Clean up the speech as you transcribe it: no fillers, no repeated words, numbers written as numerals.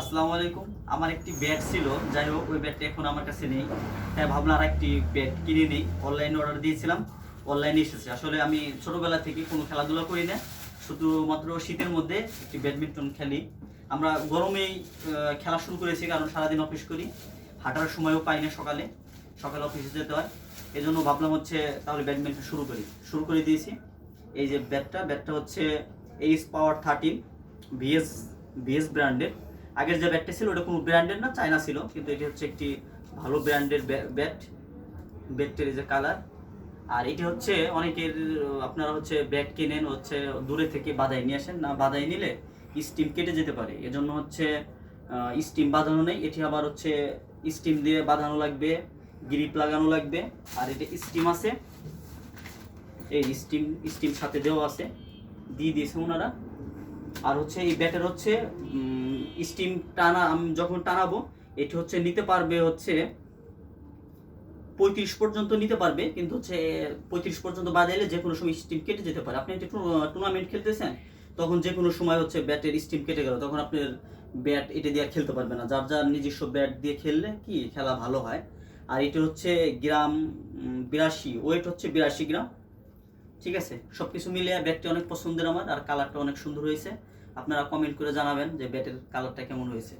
আসসালামু আলাইকুম। আমার একটি ব্যাট ছিল, যাই হোক ওই ব্যাটটা এখন আমার কাছে নেই। তাই ভাবলাম আর একটি ব্যাট কিনে নিই। অনলাইনে অর্ডার দিয়েছিলাম, অনলাইনে এসেছে। আসলে আমি ছোটবেলা থেকে কোনো খেলাধুলা করি না, শুধুমাত্র শীতের মধ্যে একটি ব্যাডমিন্টন খেলি। আমরা গরমেই খেলা শুরু করেছি, কারণ সারাদিন অফিস করি, হাঁটার সময়ও পাই না। সকালে সকালে অফিসে যেতে হয়, এই জন্য ভাবলাম হচ্ছে তাহলে ব্যাডমিন্টন শুরু করে দিয়েছি। এই যে ব্যাটটা হচ্ছে এইচ পাওয়ার 13 ভিএস ভিএস ব্র্যান্ডের। আগের যে ব্যাটটা ছিল ওটা কোনো ব্র্যান্ডের না, চায়না ছিল, কিন্তু এটি হচ্ছে একটি ভালো ব্র্যান্ডের ব্যাট। ব্যাটটির যে কালার, আর এটি হচ্ছে অনেকের, আপনারা হচ্ছে ব্যাট কিনেন হচ্ছে দূরে থেকে বাদাই নিয়ে আসেন, না বাদাই নিলে স্টিম কেটে যেতে পারে, এজন্য হচ্ছে স্টিম বাঁধানো নেই। এটি আবার হচ্ছে স্টিম দিয়ে বাঁধানো লাগবে, গ্রিপ লাগানো লাগবে। আর এটা স্টিম আছে, এই স্টিম সাথে দেওয়া আছে, দিয়ে দিয়েছে ওনারা। আর হচ্ছে এই ব্যাটের হচ্ছে স্টিম টানা, আমি যখন টানাবো এটি হচ্ছে নিতে পারবে হচ্ছে 35 পর্যন্ত নিতে পারবে, কিন্তু হচ্ছে 35 পর্যন্ত বাজাইলে যে কোনো সময় স্টিম কেটে যেতে পারে। আপনি একটু টুর্নামেন্ট খেলতেছেন, তখন যে কোনো সময় হচ্ছে ব্যাটের স্টিম কেটে গেল, তখন আপনার ব্যাট এটা দিয়ে আর খেলতে পারবে না। যার যার নিজস্ব ব্যাট দিয়ে খেললে কি খেলা ভালো হয়। আর এটা হচ্ছে গ্রাম 82, ওয়েট হচ্ছে 82 গ্রাম। ঠিক আছে, সব কিছু মিলিয়ে ব্যাটটি অনেক পছন্দের আমার, আর কালারটা অনেক সুন্দর হয়েছে। আপনারা কমেন্ট করে জানাবেন যে ব্যাটের কালারটা কেমন হয়েছে।